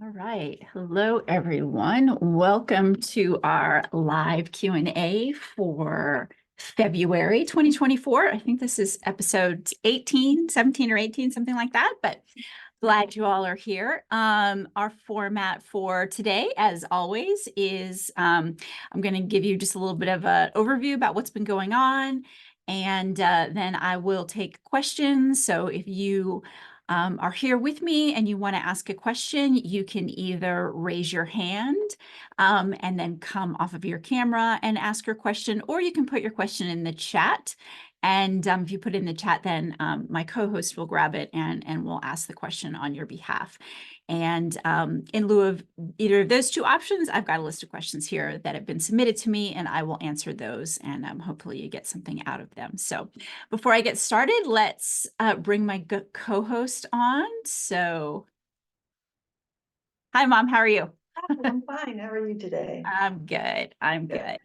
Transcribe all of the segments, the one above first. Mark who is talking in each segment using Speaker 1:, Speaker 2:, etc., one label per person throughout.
Speaker 1: All right. Hello, everyone. Welcome to our live Q&A for February 2024. I think this is episode 18, 17 or 18, something like that, but glad you all are here. Our format for today, as always, is I'm going to give you just a little bit of an overview about what's been going on, and then I will take questions. So if you are here with me and you want to ask a question, you can either raise your hand and then come off of your camera and ask your question, or you can put your question in the chat. And if you put it in the chat, then my co-host will grab it and will ask the question on your behalf. And in lieu of either of those two options, I've got a list of questions here that have been submitted to me, and I will answer those, and hopefully you get something out of them. So before I get started, let's bring my co-host on. So, hi, Mom. How are you?
Speaker 2: I'm fine. How are you today?
Speaker 1: I'm good. I'm good.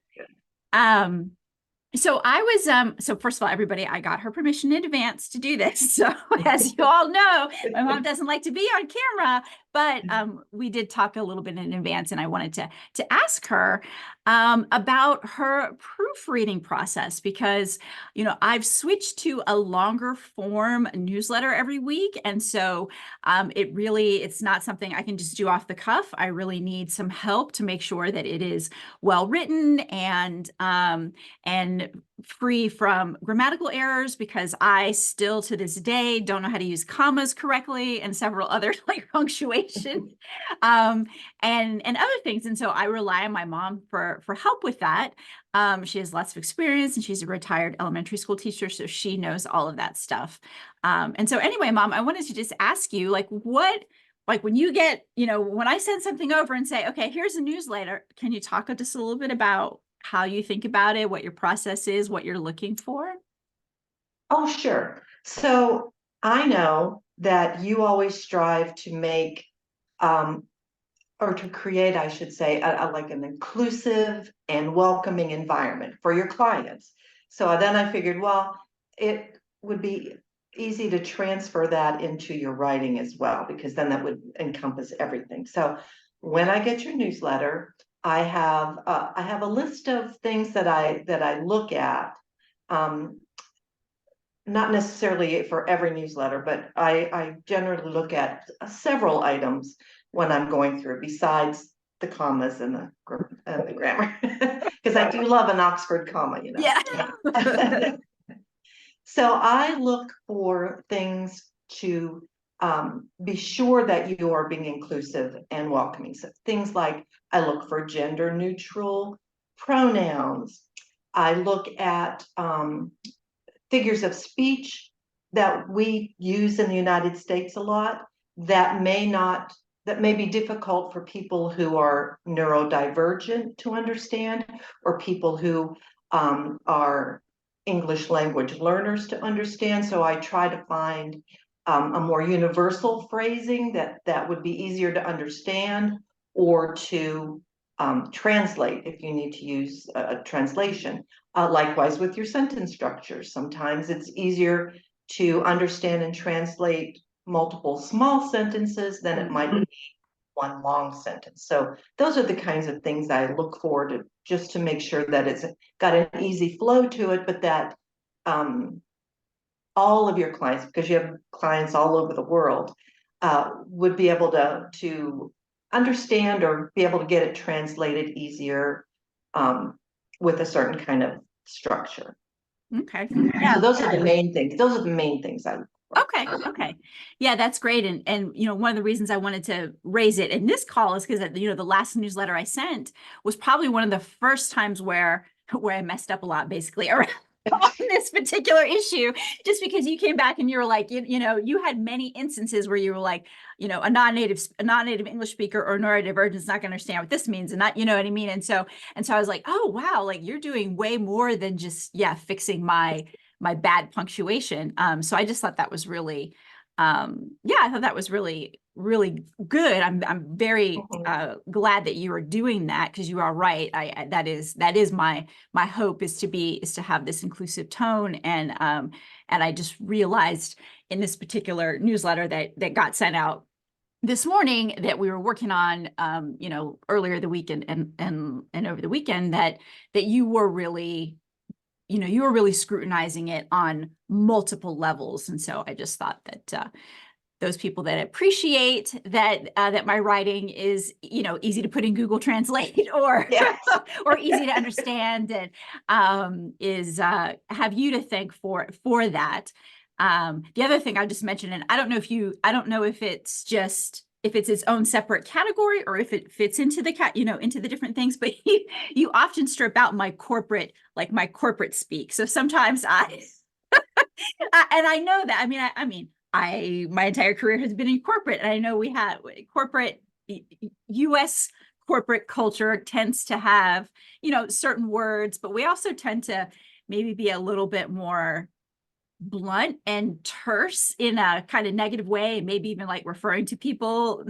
Speaker 1: So I was, so first of all, everybody, I got her permission in advance to do this. So as you all know, my mom doesn't like to be on camera, but we did talk a little bit in advance, and I wanted to ask her about her proofreading process, because, you know, I've switched to a longer form newsletter every week. And so it's not something I can just do off the cuff. I really need some help to make sure that it is well written and free from grammatical errors, because I still to this day don't know how to use commas correctly and several other like punctuation and other things. And so I rely on my mom for help with that. She has lots of experience, and she's a retired elementary school teacher, so she knows all of that stuff. And so anyway, Mom, I wanted to just ask you, like when you get, you know, when I send something over and say, okay, here's a newsletter, can you talk just a little bit about how you think about it, what your process is, what you're looking for?
Speaker 2: Oh, sure. So I know that you always strive to make, or to create, I should say, like an inclusive and welcoming environment for your clients. So then I figured, well, it would be easy to transfer that into your writing as well, because then that would encompass everything. So when I get your newsletter, I have a list of things that I look at. Not necessarily for every newsletter, but I generally look at several items when I'm going through, besides the commas and the the grammar, because I do love an Oxford comma, you know.
Speaker 1: Yeah.
Speaker 2: So I look for things to be sure that you are being inclusive and welcoming. So things like I look for gender neutral pronouns. I look at figures of speech that we use in the United States a lot that may be difficult for people who are neurodivergent to understand, or people who are English language learners to understand. So I try to find a more universal phrasing that would be easier to understand, or to translate if you need to use a translation. Likewise with your sentence structures, sometimes it's easier to understand and translate multiple small sentences than it might be one long sentence. So those are the kinds of things I look for, to just to make sure that it's got an easy flow to it, but that all of your clients, because you have clients all over the world, would be able to understand or be able to get it translated easier with a certain kind of structure.
Speaker 1: Okay.
Speaker 2: So
Speaker 1: Yeah.
Speaker 2: those are the main things. Those are the main things I look for.
Speaker 1: Okay. Okay. Yeah, that's great. And one of the reasons I wanted to raise it in this call is because the last newsletter I sent was probably one of the first times where I messed up a lot, basically, around on this particular issue, just because you came back and you were like, you had many instances where you were like, a non-native English speaker or neurodivergent is not going to understand what this means, and not, you know what I mean? And so I was like, oh wow, like you're doing way more than just fixing my bad punctuation. So I just thought that was really, I thought that was really, really good. I'm very glad that you are doing that, because you are right. That is my hope, is to have this inclusive tone. And I just realized in this particular newsletter that got sent out this morning that we were working on, earlier the week and over the weekend, that you were really, you were really scrutinizing it on multiple levels. And so I just thought that those people that appreciate that my writing is, easy to put in Google Translate, or
Speaker 2: Yes.
Speaker 1: or easy to understand, and have you to thank for that. The other thing I just mentioned, and I don't know if it's its own separate category, or if it fits into into the different things, but you often strip out my corporate speak. So sometimes and I know that, I mean, my entire career has been in corporate, and I know we have corporate, US corporate culture tends to have, certain words, but we also tend to maybe be a little bit more blunt and terse in a kind of negative way, and maybe even like referring to people,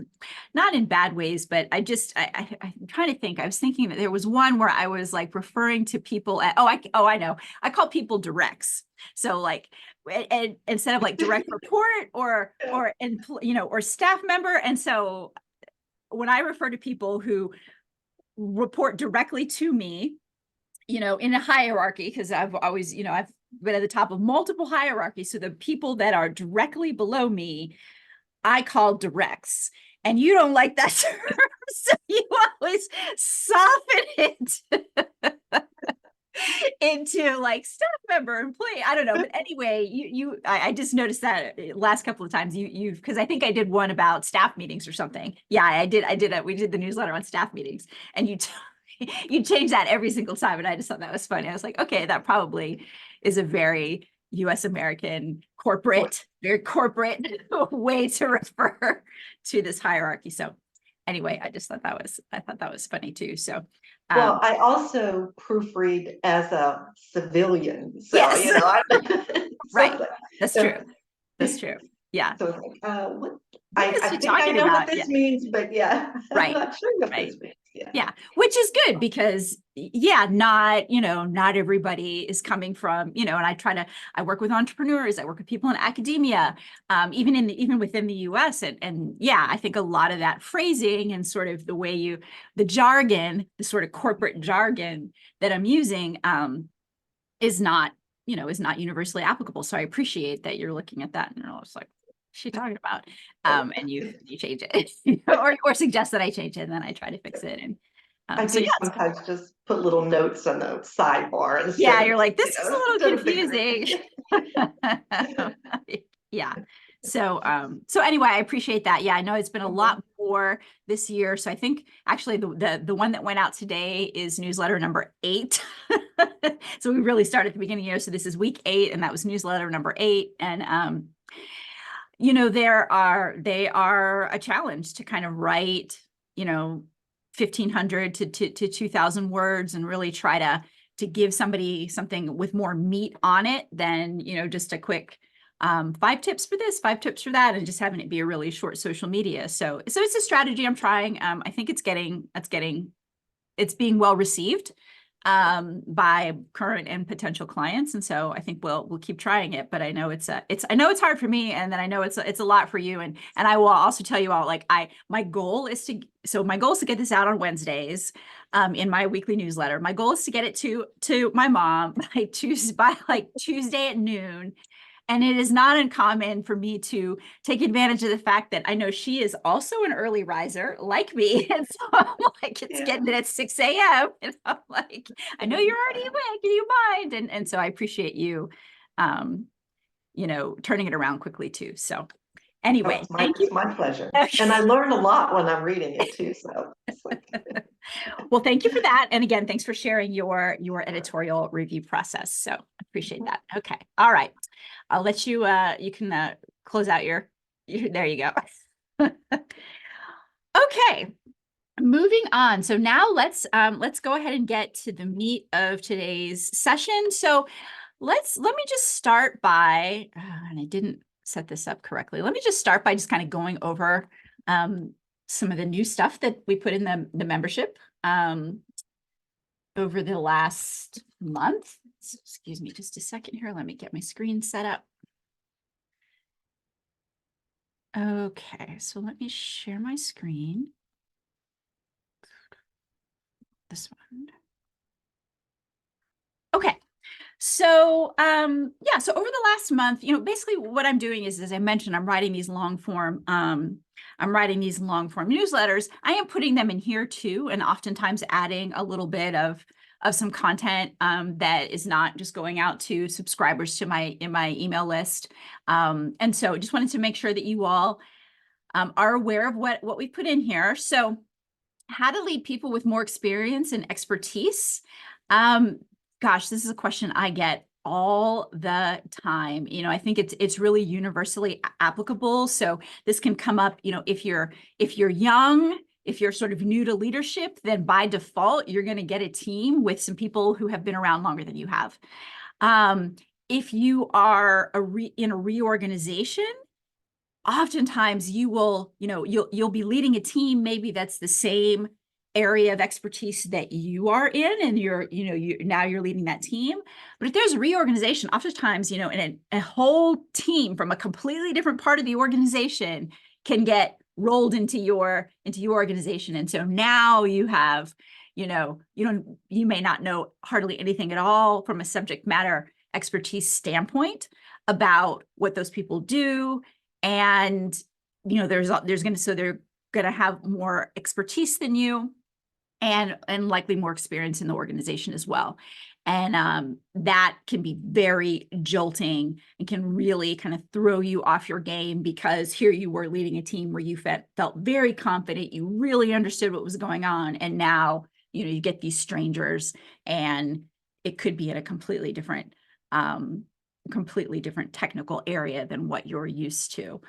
Speaker 1: not in bad ways, but I'm trying to think. I was thinking that there was one where I was like referring to people at, I know, I call people directs. So like, and instead of like direct report or staff member. And so when I refer to people who report directly to me, in a hierarchy, because I've always, I've been at the top of multiple hierarchies. So the people that are directly below me, I call directs. And you don't like that term, so you always soften it into like staff member, employee. I don't know, but anyway, I just noticed that last couple of times you've, because I think I did one about staff meetings or something. Yeah, I did. We did the newsletter on staff meetings, and you change that every single time, and I just thought that was funny. I was like, okay, that probably is a very US American very corporate way to refer to this hierarchy. So anyway, I thought that was funny too. So
Speaker 2: Well, I also proofread as a civilian, so
Speaker 1: yes. Right.
Speaker 2: so,
Speaker 1: That's
Speaker 2: so,
Speaker 1: true. That's true. Yeah.
Speaker 2: So what?
Speaker 1: What is
Speaker 2: I
Speaker 1: she
Speaker 2: think I
Speaker 1: talking
Speaker 2: know what
Speaker 1: about?
Speaker 2: this means, but I'm
Speaker 1: Right.
Speaker 2: not sure what
Speaker 1: Right.
Speaker 2: this means. Yeah.
Speaker 1: Yeah, which is good, because not everybody is coming from, and I work with entrepreneurs, I work with people in academia, even within the US. And I think a lot of that phrasing and sort of the jargon, the sort of corporate jargon that I'm using, is not universally applicable. So I appreciate that you're looking at that, and I was like, what's she talking about? And you change it or suggest that I change it, and then I try to fix it.
Speaker 2: I
Speaker 1: So
Speaker 2: do
Speaker 1: yeah,
Speaker 2: sometimes just put little notes on the sidebar
Speaker 1: yeah,
Speaker 2: instead
Speaker 1: you're
Speaker 2: of,
Speaker 1: like, this is a little
Speaker 2: instead of
Speaker 1: confusing.
Speaker 2: the.
Speaker 1: Yeah. So anyway, I appreciate that. Yeah, I know it's been a lot more this year. So I think actually the one that went out today is newsletter number 8. So we really started at the beginning of the year. So this is week 8, and that was newsletter number 8. And you know, they are a challenge to kind of write, you know, 1,500 to 2,000 words and really try to give somebody something with more meat on it than, you know, just a quick 5 tips for this, 5 tips for that, and just having it be a really short social media. So it's a strategy I'm trying. I think it's being well received by current and potential clients, and so I think we'll keep trying it. But I know it's hard for me, and then I know it's a lot for you. And I will also tell you all, like, my goal is to get this out on Wednesdays in my weekly newsletter. My goal is to get it to my mom by like Tuesday at noon. And it is not uncommon for me to take advantage of the fact that I know she is also an early riser like me. And so I'm like, it's getting it at 6 a.m. And I'm like, I know you're already awake. Do you mind? And so I appreciate you, you know, turning it around quickly too. So anyway, thank you.
Speaker 2: It's my pleasure. And I learn a lot when I'm reading it too. So
Speaker 1: Well, thank you for that. And again, thanks for sharing your editorial review process. So appreciate that. Okay. All right. I'll let you, you can close out there you go. Okay, moving on. So now let's go ahead and get to the meat of today's session. So let me just start by, and I didn't set this up correctly. Let me just start by just kind of going over some of the new stuff that we put in the membership over the last month. So, excuse me just a second here. Let me get my screen set up. Okay, so let me share my screen. This one. Okay. So yeah, so over the last month, you know, basically what I'm doing is, as I mentioned, I'm writing these long form newsletters. I am putting them in here too, and oftentimes adding a little bit of some content that is not just going out to subscribers to my email list. And so just wanted to make sure that you all are aware of what we put in here. So how to lead people with more experience and expertise. Gosh, this is a question I get all the time. You know, I think it's really universally applicable. So this can come up, you know, if you're young, if you're sort of new to leadership, then by default, you're going to get a team with some people who have been around longer than you have. If you are in a reorganization, oftentimes you'll be leading a team maybe that's the same area of expertise that you are in, and you're leading that team. But if there's a reorganization, oftentimes, you know, and a whole team from a completely different part of the organization can get rolled into your organization. And so now you have, you know, you may not know hardly anything at all from a subject matter expertise standpoint about what those people do. And, you know, they're going to have more expertise than you, and likely more experience in the organization as well. And that can be very jolting and can really kind of throw you off your game, because here you were leading a team where you felt very confident, you really understood what was going on. And now, you know, you get these strangers, and it could be in a completely different technical area than what you're used to.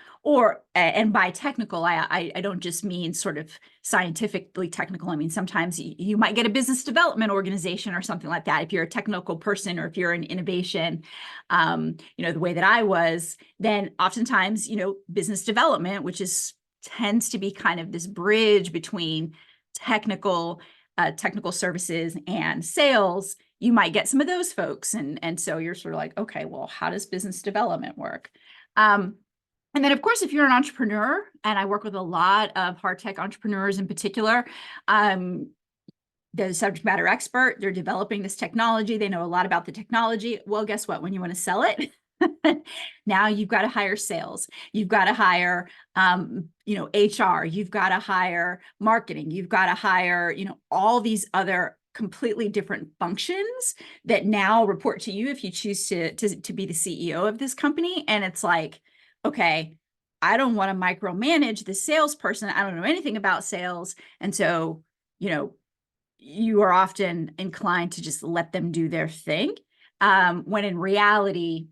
Speaker 1: And by technical, I don't just mean sort of scientifically technical. I mean, sometimes you might get a business development organization or something like that. If you're a technical person, or if you're in innovation, you know, the way that I was, then oftentimes, you know, business development, which tends to be kind of this bridge between technical services and sales, you might get some of those folks. And so you're sort of like, okay, well, how does business development work? And then, of course, if you're an entrepreneur, and I work with a lot of hard tech entrepreneurs in particular, the subject matter expert, they're developing this technology, they know a lot about the technology. Well, guess what? When you want to sell it, Now you've got to hire sales. You've got to hire, HR. You've got to hire marketing. You've got to hire, all these other completely different functions that now report to you if you choose to be the CEO of this company. And it's like, okay, I don't want to micromanage the salesperson. I don't know anything about sales. And so, you are often inclined to just let them do their thing. When in reality,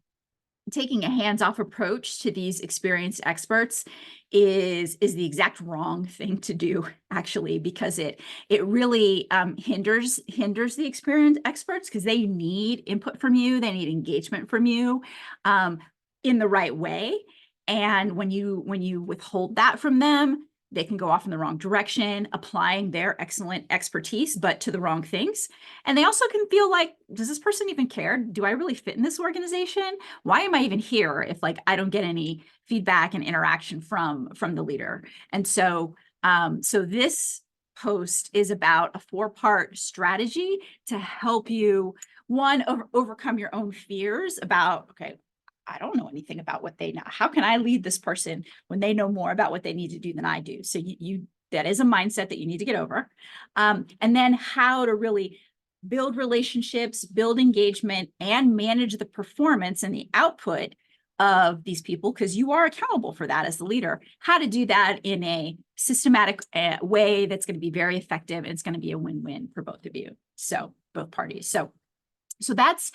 Speaker 1: taking a hands-off approach to these experienced experts is the exact wrong thing to do, actually, because it really hinders the experienced experts, because they need input from you, they need engagement from you in the right way. And when you withhold that from them, they can go off in the wrong direction, applying their excellent expertise, but to the wrong things. And they also can feel like, does this person even care? Do I really fit in this organization? Why am I even here if I don't get any feedback and interaction from the leader? And so, so this post is about a 4-part strategy to help you, one, overcome your own fears about, okay, I don't know anything about what they know. How can I lead this person when they know more about what they need to do than I do? So that is a mindset that you need to get over. And then how to really build relationships, build engagement, and manage the performance and the output of these people, because you are accountable for that as the leader. How to do that in a systematic way that's going to be very effective, and it's going to be a win-win for both of you. So both parties. So that's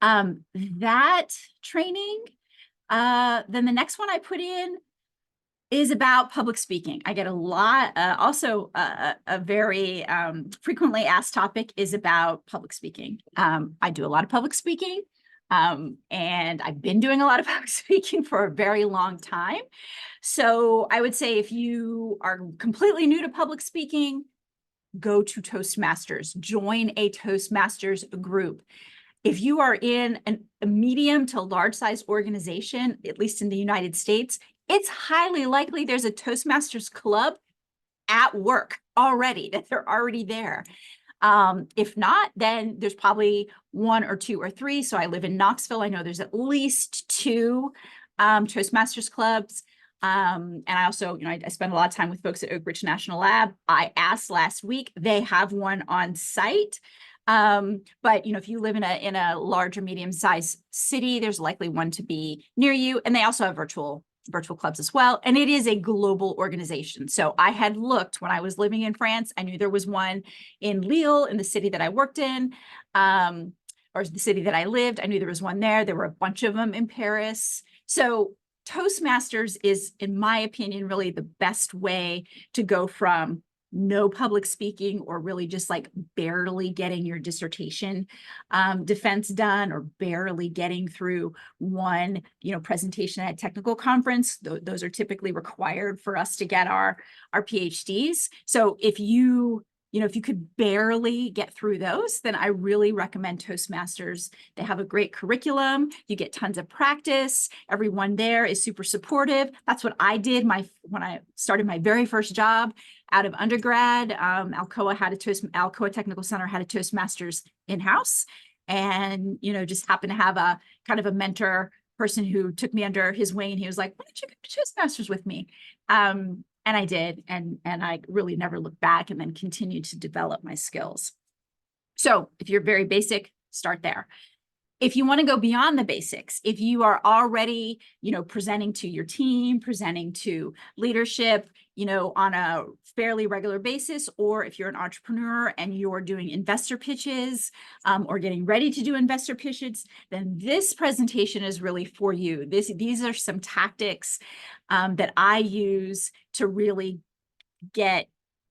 Speaker 1: that training. Then the next one I put in is about public speaking. I get a lot, also a very frequently asked topic is about public speaking. I do a lot of public speaking, and I've been doing a lot of public speaking for a very long time. So I would say if you are completely new to public speaking, go to Toastmasters, join a Toastmasters group. If you are in a medium to large size organization, at least in the United States, it's highly likely there's a Toastmasters club at work already, that they're already there. If not, then there's probably 1 or 2 or 3. So I live in Knoxville. I know there's at least 2 Toastmasters clubs. And I also, I spend a lot of time with folks at Oak Ridge National Lab. I asked last week, they have one on site. But if you live in a large or medium-sized city, there's likely one to be near you. And they also have virtual clubs as well. And it is a global organization. So I had looked when I was living in France. I knew there was one in Lille, in the city that I worked in, or the city that I lived. I knew there was one there. There were a bunch of them in Paris. So Toastmasters is, in my opinion, really the best way to go from no public speaking, or really just barely getting your dissertation defense done, or barely getting through one presentation at a technical conference. Those are typically required for us to get our PhDs. So if you could barely get through those, then I really recommend Toastmasters. They have a great curriculum. You get tons of practice. Everyone there is super supportive. That's what I did when I started my very first job out of undergrad. Alcoa Technical Center had a Toastmasters in-house, and just happened to have a kind of a mentor person who took me under his wing, and he was like, "Why don't you go to Toastmasters with me?" And I did, and I really never looked back, and then continued to develop my skills. So if you're very basic, start there. If you want to go beyond the basics, if you are already, presenting to your team, presenting to leadership, on a fairly regular basis, or if you're an entrepreneur and you're doing investor pitches, or getting ready to do investor pitches, then this presentation is really for you. These are some tactics that I use to really get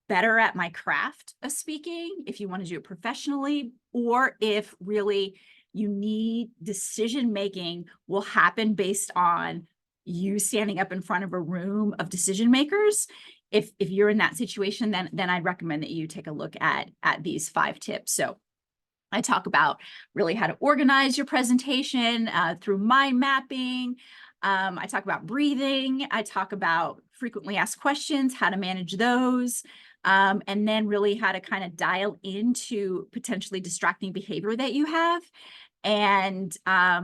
Speaker 1: better at my craft of speaking, if you want to do it professionally, or if really you need decision-making will happen based on you standing up in front of a room of decision makers. If you're in that situation, then I'd recommend that you take a look at these 5 tips. So I talk about really how to organize your presentation through mind mapping. I talk about breathing. I talk about frequently asked questions, how to manage those. And then really how to kind of dial into potentially distracting behavior that you have. and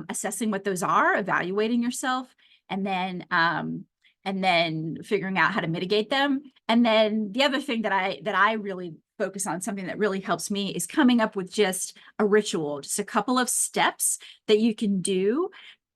Speaker 1: assessing what those are, evaluating yourself, and then figuring out how to mitigate them. And then the other thing that I really focus on, something that really helps me, is coming up with just a ritual, just a couple of steps that you can do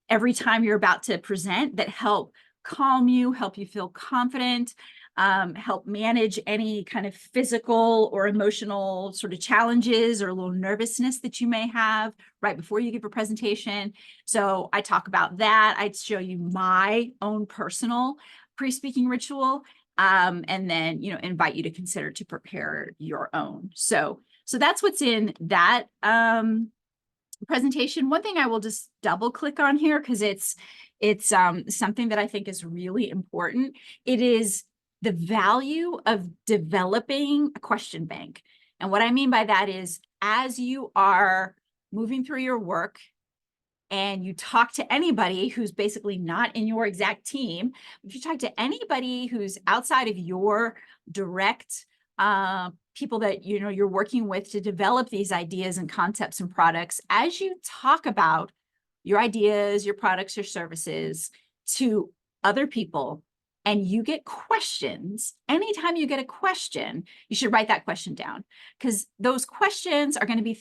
Speaker 1: every time you're about to present that help calm you, help you feel confident, help manage any kind of physical or emotional sort of challenges or a little nervousness that you may have right before you give a presentation. So I talk about that. I'd show you my own personal pre-speaking ritual, and then, invite you to consider to prepare your own. So that's what's in that presentation. One thing I will just double click on here, because it's something that I think is really important. It is the value of developing a question bank. And what I mean by that is, as you are moving through your work and you talk to anybody who's basically not in your exact team, if you talk to anybody who's outside of your direct people that you're working with to develop these ideas and concepts and products, as you talk about your ideas, your products, your services to other people, and you get questions, anytime you get a question, you should write that question down, because those questions are going to be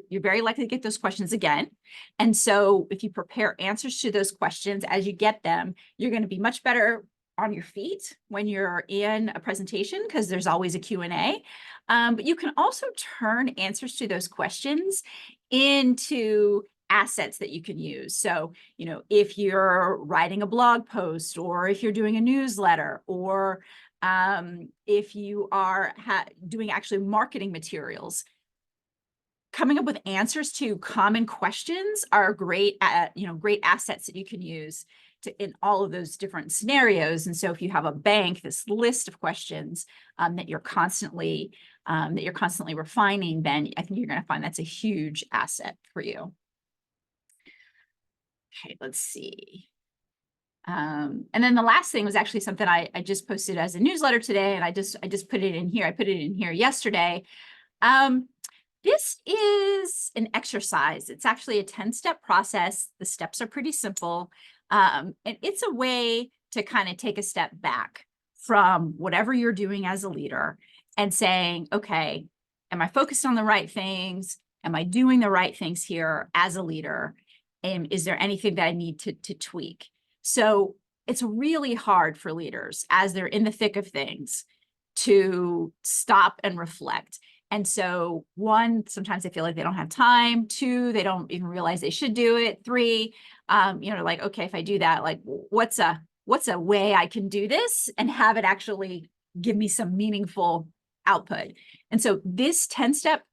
Speaker 1: you're very likely to get those questions again. And so if you prepare answers to those questions as you get them, you're going to be much better on your feet when you're in a presentation, because there's always a Q&A. But you can also turn answers to those questions into assets that you can use. So, if you're writing a blog post, or if you're doing a newsletter, or if you are doing actually marketing materials, coming up with answers to common questions are great assets that you can use in all of those different scenarios. And so if you have a bank, this list of questions that you're constantly refining, then I think you're going to find that's a huge asset for you. Okay, let's see. And then the last thing was actually something I just posted as a newsletter today, and I just put it in here. I put it in here yesterday. This is an exercise. It's actually a 10-step process. The steps are pretty simple. And it's a way to kind of take a step back from whatever you're doing as a leader and saying, okay, am I focused on the right things? Am I doing the right things here as a leader? And is there anything that I need to tweak? So it's really hard for leaders as they're in the thick of things to stop and reflect. And so, one, sometimes they feel like they don't have time. Two, they don't even realize they should do it. Three, like, okay, if I do that, like, what's a way I can do this and have it actually give me some meaningful output? And so this 10-step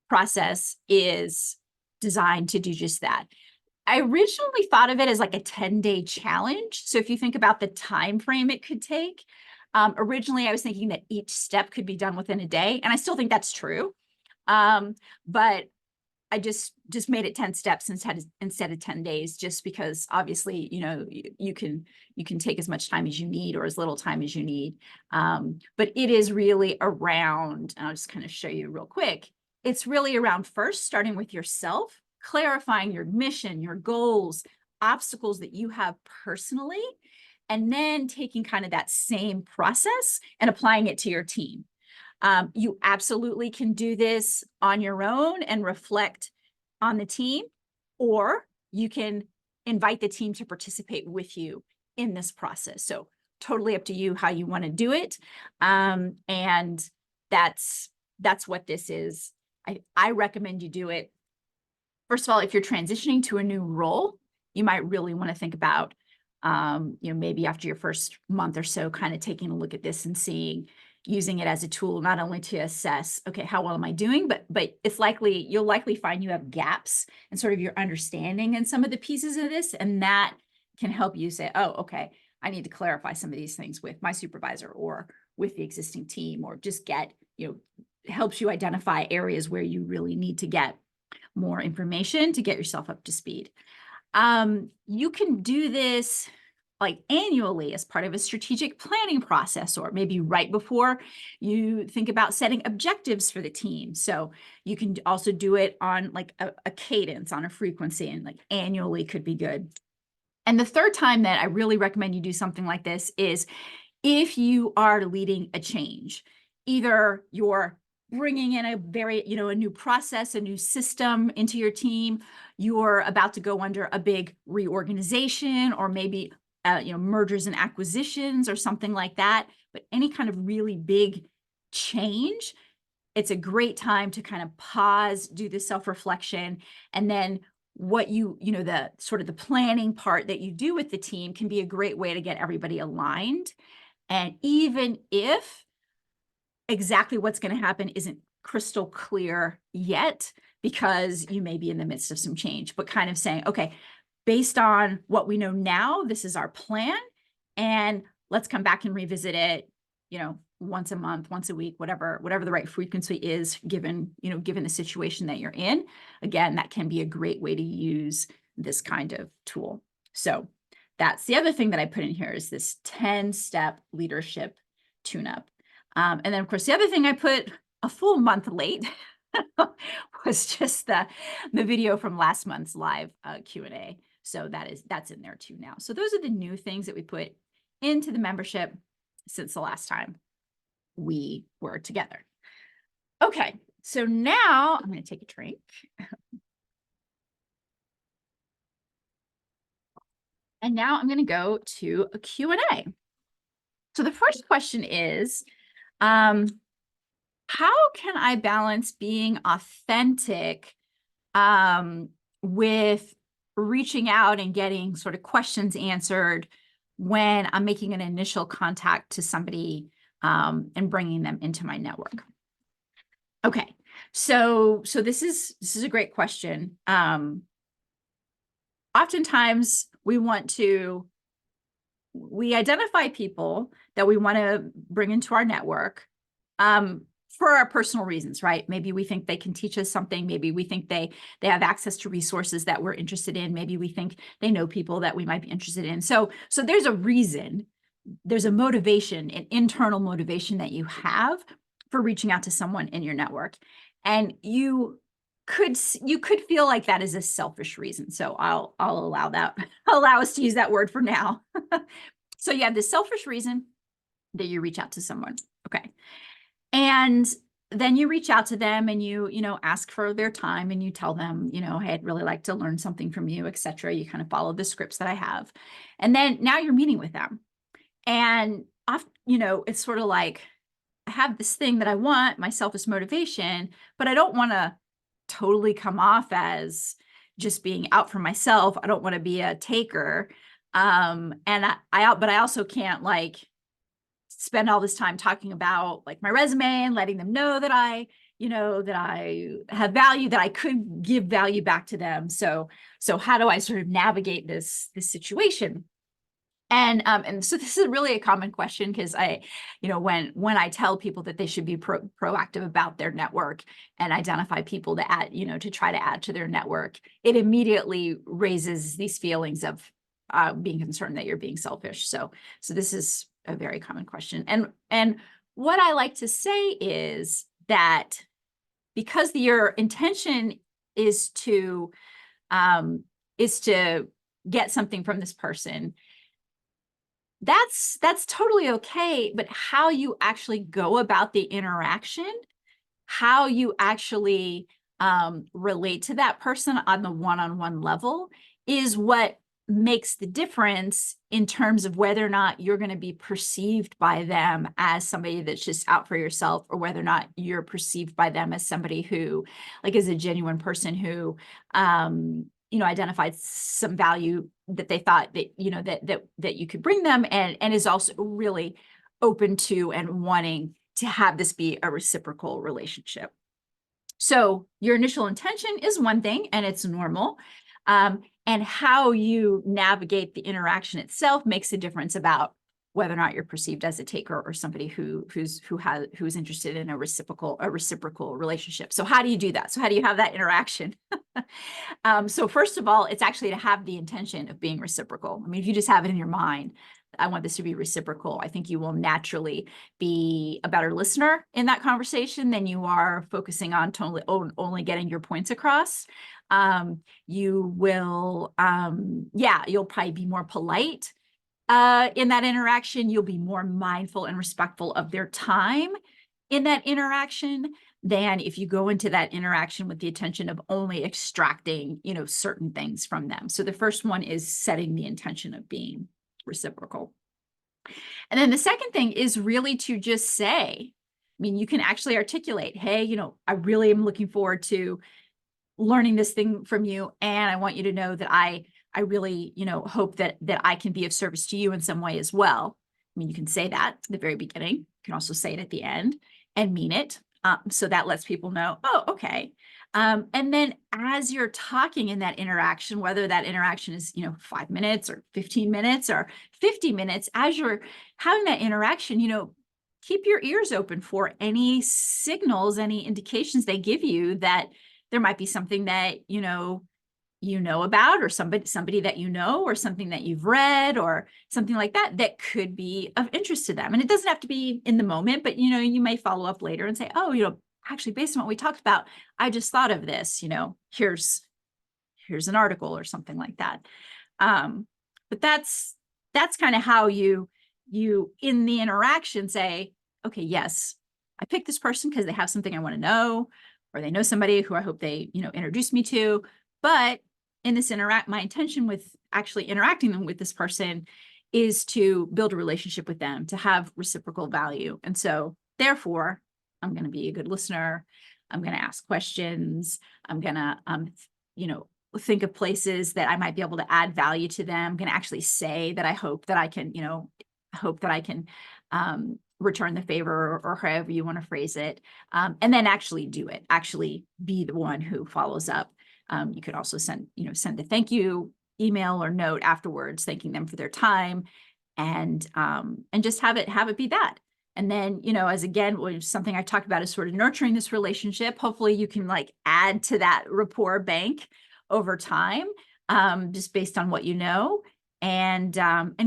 Speaker 1: process is designed to do just that. I originally thought of it as like a 10-day challenge. So if you think about the time frame it could take, originally I was thinking that each step could be done within a day, and I still think that's true. But I just made it 10 steps instead of 10 days, just because obviously, you can take as much time as you need or as little time as you need. But it is really around, and I'll just kind of show you real quick. It's really around first starting with yourself, clarifying your mission, your goals, obstacles that you have personally, and then taking kind of that same process and applying it to your team. You absolutely can do this on your own and reflect on the team, or you can invite the team to participate with you in this process. So totally up to you how you want to do it. And that's what this is. I recommend you do it. First of all, if you're transitioning to a new role, you might really want to think about, maybe after your first month or so, kind of taking a look at this and using it as a tool, not only to assess, okay, how well am I doing, but you'll likely find you have gaps in sort of your understanding in some of the pieces of this, and that can help you say, oh, okay, I need to clarify some of these things with my supervisor or with the existing team, or just helps you identify areas where you really need to get more information to get yourself up to speed. You can do this like annually as part of a strategic planning process, or maybe right before you think about setting objectives for the team. So you can also do it on like a cadence, on a frequency, and like annually could be good. And the third time that I really recommend you do something like this is if you are leading a change. Either you're bringing in a new process, a new system into your team, you're about to go under a big reorganization, or maybe mergers and acquisitions or something like that. But any kind of really big change, it's a great time to kind of pause, do the self-reflection, and then the sort of the planning part that you do with the team can be a great way to get everybody aligned. And even if exactly what's going to happen isn't crystal clear yet, because you may be in the midst of some change, but kind of saying, okay, based on what we know now, this is our plan, and let's come back and revisit it, once a month, once a week, whatever the right frequency is, given the situation that you're in. Again, that can be a great way to use this kind of tool. So that's the other thing that I put in here, is this 10-step leadership tune-up. And then, of course, the other thing I put a full month late was just the video from last month's live Q&A. So that's in there too now. So those are the new things that we put into the membership since the last time we were together. Okay, so now I'm going to take a drink. And now I'm going to go to a Q&A. So the first question is, how can I balance being authentic with reaching out and getting sort of questions answered when I'm making an initial contact to somebody and bringing them into my network? Okay, so this is a great question. Oftentimes we identify people that we want to bring into our network for our personal reasons, right? Maybe we think they can teach us something. Maybe we think they have access to resources that we're interested in. Maybe we think they know people that we might be interested in. So there's a reason, there's a motivation, an internal motivation that you have for reaching out to someone in your network. And you could feel like that is a selfish reason. So I'll allow us to use that word for now. So you have this selfish reason that you reach out to someone. Okay. And then you reach out to them and you ask for their time, and you tell them, hey, I'd really like to learn something from you, etc. You kind of follow the scripts that I have. And then now you're meeting with them. And it's sort of like, I have this thing that I want, my selfish motivation, but I don't want to totally come off as just being out for myself. I don't want to be a taker. But I also can't spend all this time talking about my resume and letting them know that I have value, that I could give value back to them. So how do I sort of navigate this situation? And so this is really a common question, because when I tell people that they should be proactive about their network and identify people to add, to try to add to their network, it immediately raises these feelings of being concerned that you're being selfish. So this is a very common question. And what I like to say is that because your intention is to get something from this person, that's totally okay. But how you actually go about the interaction, how you actually relate to that person on the one-on-one level, is what makes the difference in terms of whether or not you're going to be perceived by them as somebody that's just out for yourself, or whether or not you're perceived by them as somebody who is a genuine person who identified some value that they thought that that you could bring them, and is also really open to and wanting to have this be a reciprocal relationship. So your initial intention is one thing, and it's normal. And how you navigate the interaction itself makes a difference about whether or not you're perceived as a taker or somebody who's interested in a reciprocal relationship. So how do you do that? So how do you have that interaction? So first of all, it's actually to have the intention of being reciprocal. I mean, if you just have it in your mind, I want this to be reciprocal, I think you will naturally be a better listener in that conversation than you are focusing on totally only getting your points across. You will, yeah, you'll probably be more polite in that interaction. You'll be more mindful and respectful of their time in that interaction than if you go into that interaction with the intention of only extracting, certain things from them. So the first one is setting the intention of being reciprocal. And then the second thing is really to just say, I mean, you can actually articulate, hey, I really am looking forward to learning this thing from you. And I want you to know that I really, hope that I can be of service to you in some way as well. I mean, you can say that at the very beginning. You can also say it at the end and mean it. So that lets people know, oh, okay. And then as you're talking in that interaction, whether that interaction is, 5 minutes or 15 minutes or 50 minutes, as you're having that interaction, keep your ears open for any signals, any indications they give you that there might be something that, you know about, or somebody that or something that you've read or something like that that could be of interest to them. And it doesn't have to be in the moment, but you may follow up later and say, oh, actually based on what we talked about, I just thought of this, here's an article or something like that. But that's kind of how you in the interaction say, okay, yes, I picked this person because they have something I want to know, or they know somebody who I hope they, introduce me to. But in this my intention with actually interacting with this person is to build a relationship with them, to have reciprocal value. And so therefore, I'm going to be a good listener. I'm going to ask questions. I'm going to, think of places that I might be able to add value to them. I'm going to actually say that I hope that I can, return the favor, or however you want to phrase it. And then actually do it, actually be the one who follows up. You could also send a thank you email or note afterwards, thanking them for their time, and just have it be that. And then, as again, something I talked about is sort of nurturing this relationship. Hopefully you can add to that rapport bank over time, just based on what and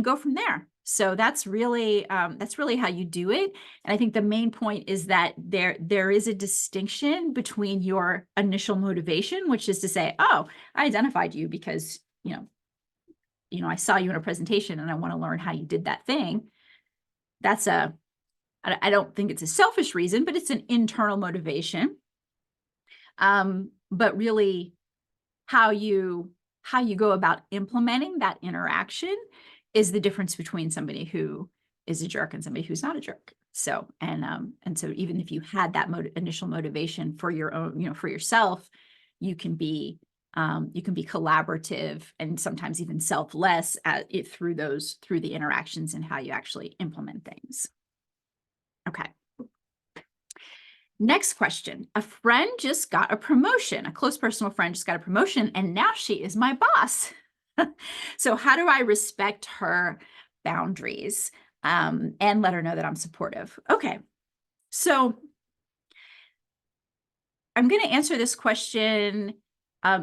Speaker 1: go from there. So that's really how you do it. And I think the main point is that there is a distinction between your initial motivation, which is to say, oh, I identified you because, I saw you in a presentation and I want to learn how you did that thing. I don't think it's a selfish reason, but it's an internal motivation. But really how you go about implementing that interaction is the difference between somebody who is a jerk and somebody who's not a jerk. So, and so even if you had that initial motivation for your own, for yourself, you can be collaborative and sometimes even selfless through the interactions and how you actually implement things. Okay. Next question. A friend just got a promotion. A close personal friend just got a promotion, and now she is my boss. So how do I respect her boundaries and let her know that I'm supportive? Okay. So I'm going to answer this question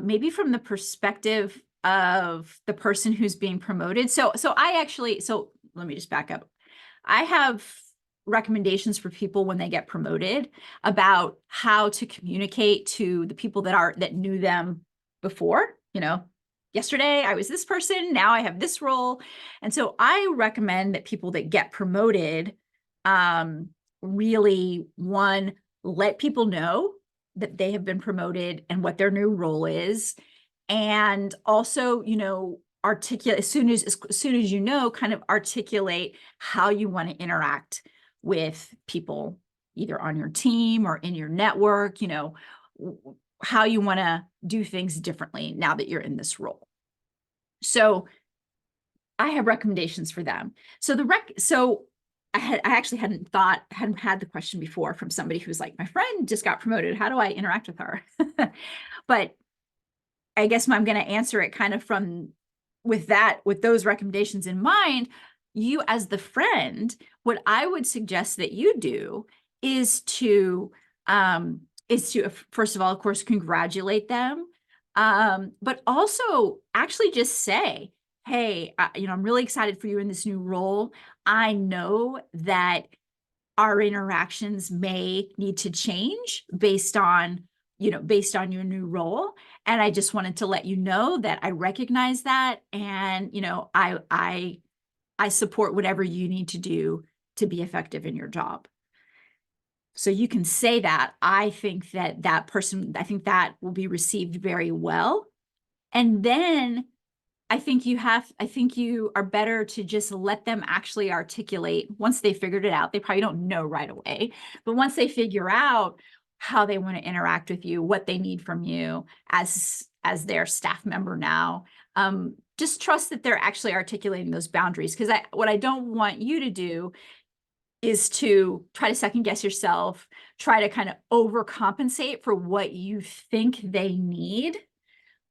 Speaker 1: maybe from the perspective of the person who's being promoted. So let me just back up. I have recommendations for people when they get promoted about how to communicate to the people that knew them before. Yesterday I was this person, now I have this role. And so I recommend that people that get promoted really, one, let people know that they have been promoted and what their new role is. And also, articulate as soon as kind of articulate how you want to interact with people either on your team or in your network, how you want to do things differently now that you're in this role. So I have recommendations for them. So I actually hadn't had the question before from somebody who's like, my friend just got promoted. How do I interact with her? But I guess I'm going to answer it kind of with those recommendations in mind. You as the friend, what I would suggest that you do is to first of all, of course, congratulate them But also actually just say, hey, I'm really excited for you in this new role. I know that our interactions may need to change based on your new role. And I just wanted to let you know that I recognize that. And, I support whatever you need to do to be effective in your job. So you can say that. I think I think that will be received very well. And then I think you are better to just let them actually articulate once they figured it out. They probably don't know right away, but once they figure out how they want to interact with you, what they need from you as their staff member now, just trust that they're actually articulating those boundaries. Because what I don't want you to do is to try to second guess yourself, try to kind of overcompensate for what you think they need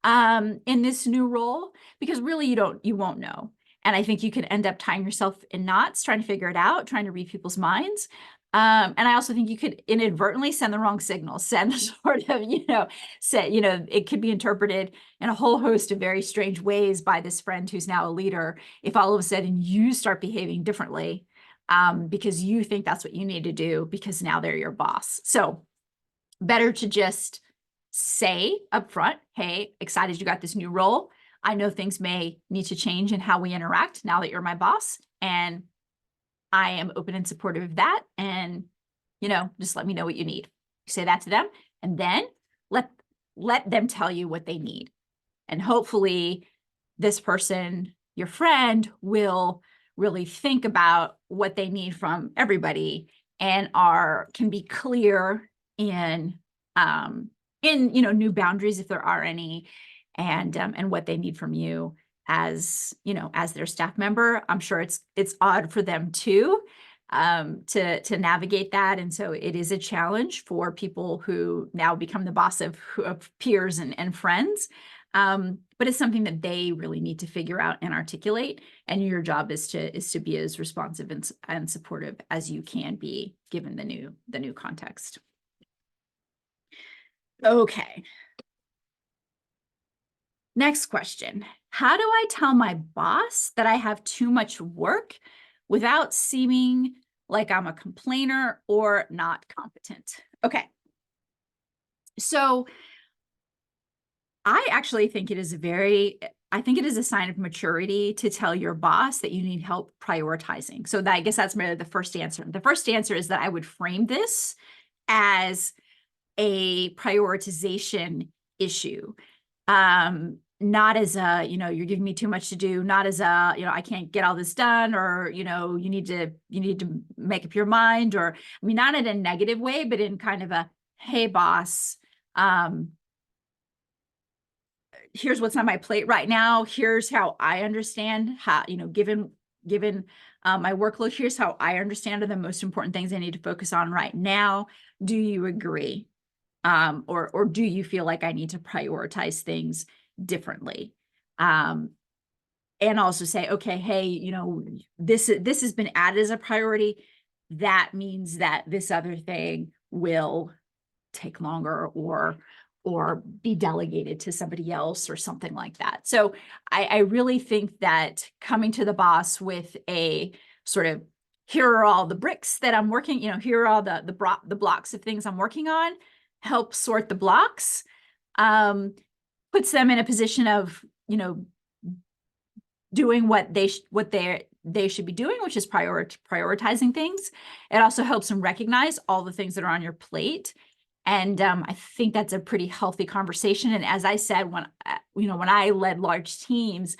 Speaker 1: in this new role, because really you won't know. And I think you could end up tying yourself in knots, trying to figure it out, trying to read people's minds. And I also think you could inadvertently send the wrong signal, send sort of, it could be interpreted in a whole host of very strange ways by this friend who's now a leader. If all of a sudden you start behaving differently, because you think that's what you need to do because now they're your boss. So better to just say up front, hey, excited you got this new role. I know things may need to change in how we interact now that you're my boss, and I am open and supportive of that. And, just let me know what you need. Say that to them, and then let them tell you what they need. And hopefully this person, your friend, will really think about what they need from everybody and can be clear in new boundaries if there are any, and what they need from you as their staff member. I'm sure it's odd for them too, to navigate that, and so it is a challenge for people who now become the boss of peers and friends. But it's something that they really need to figure out and articulate, and your job is to be as responsive and supportive as you can be given the new context. Okay. Next question. How do I tell my boss that I have too much work without seeming like I'm a complainer or not competent? Okay. So I actually think it is a sign of maturity to tell your boss that you need help prioritizing. So I guess that's really the first answer. The first answer is that I would frame this as a prioritization issue. Not as you're giving me too much to do, not as I can't get all this done, or, you need to make up your mind, or, not in a negative way, but in kind of a, hey, boss, here's what's on my plate right now. Here's how I understand how, given my workload, here's how I understand are the most important things I need to focus on right now. Do you agree? Or do you feel like I need to prioritize things differently? And also say, okay, hey, this has been added as a priority. That means that this other thing will take longer or be delegated to somebody else or something like that. So I really think that coming to the boss with a sort of, here are all the bricks that I'm working, here are all the blocks of things I'm working on, help sort the blocks, puts them in a position of, doing what they should be doing, which is prioritizing things. It also helps them recognize all the things that are on your plate. And I think that's a pretty healthy conversation. And as I said, when I led large teams,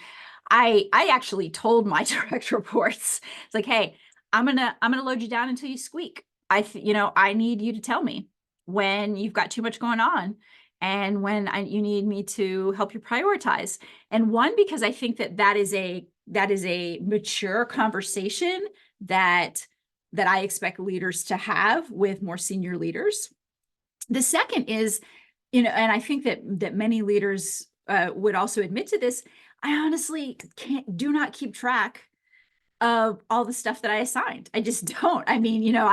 Speaker 1: I actually told my direct reports, it's like, hey, I'm gonna load you down until you squeak. I need you to tell me when you've got too much going on, and when you need me to help you prioritize. And one, because I think that is a mature conversation that I expect leaders to have with more senior leaders. The second is, and I think that many leaders would also admit to this, I honestly do not keep track of all the stuff that I assigned. I just don't. I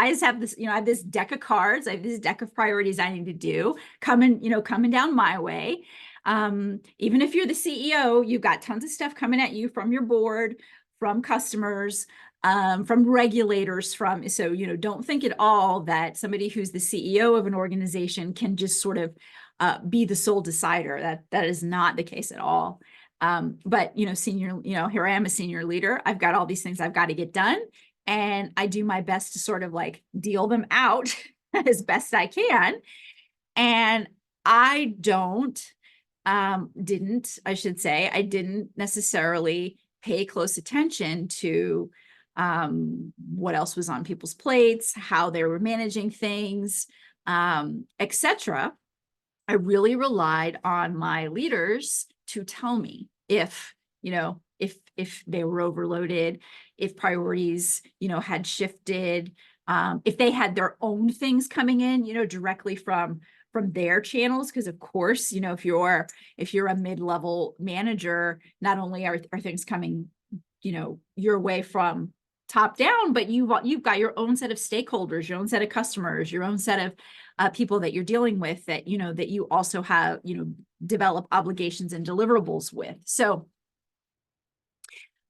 Speaker 1: just have this, I have this deck of cards, I have this deck of priorities I need to do coming down my way. Even if you're the CEO, you've got tons of stuff coming at you from your board, from customers, from regulators, so, don't think at all that somebody who's the CEO of an organization can just sort of be the sole decider. That is not the case at all. But, senior, here I am, a senior leader. I've got all these things I've got to get done. And I do my best to sort of like deal them out as best I can. And I didn't necessarily pay close attention to what else was on people's plates, how they were managing things, etc. I really relied on my leaders to tell me if they were overloaded, if priorities, had shifted, if they had their own things coming in, directly from their channels. Because of course, if you're a mid-level manager, not only are things coming, your way from top down, but you've got your own set of stakeholders, your own set of customers, your own set of people that you're dealing with that, that you also have, develop obligations and deliverables with. So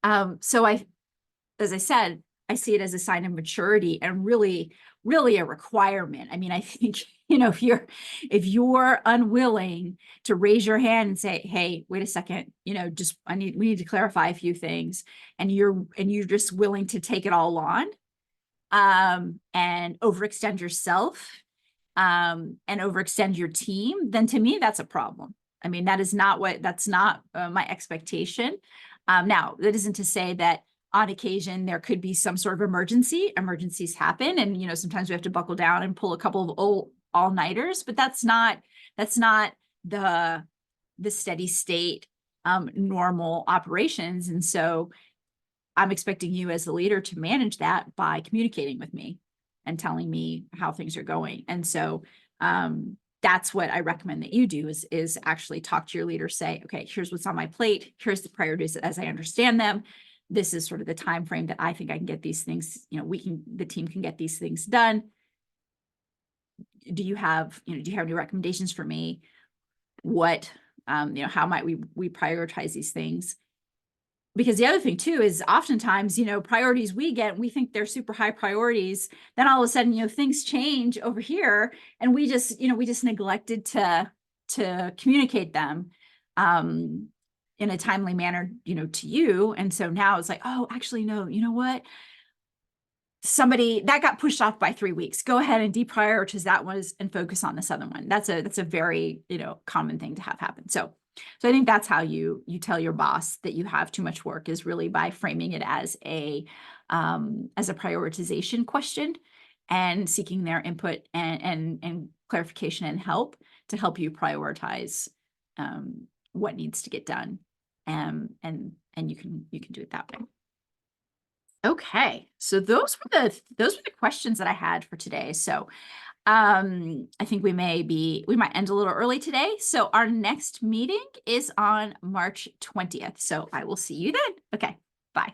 Speaker 1: as I said, I see it as a sign of maturity and really a requirement. I mean, I think, if you're unwilling to raise your hand and say, hey, wait a second, we need to clarify a few things, and you're just willing to take it all on, and overextend yourself, and overextend your team, then to me, that's a problem. I mean, that's not my expectation. Now, that isn't to say that on occasion there could be some sort of emergency. Emergencies happen, and sometimes we have to buckle down and pull a couple of all-nighters, but that's not the steady state normal operations. And so I'm expecting you as the leader to manage that by communicating with me and telling me how things are going. And so that's what I recommend that you do is actually talk to your leader, say, okay, here's what's on my plate. Here's the priorities as I understand them. This is sort of the time frame that I think I can get these things, the team can get these things done. Do you have any recommendations for me? What, how might we prioritize these things? Because the other thing too is oftentimes, priorities we get, we think they're super high priorities. Then all of a sudden, things change over here, and we just neglected to communicate them in a timely manner, to you. And so now it's like, oh, actually, no, you know what? Somebody that got pushed off by 3 weeks. Go ahead and deprioritize that one and focus on this other one. That's a very, common thing to have happen. So I think that's how you tell your boss that you have too much work, is really by framing it as a prioritization question and seeking their input and clarification and help to help you prioritize what needs to get done. And you can do it that way. Okay, so those were the questions that I had for today. So I think we might end a little early today. So our next meeting is on March 20th. So I will see you then. Okay, bye.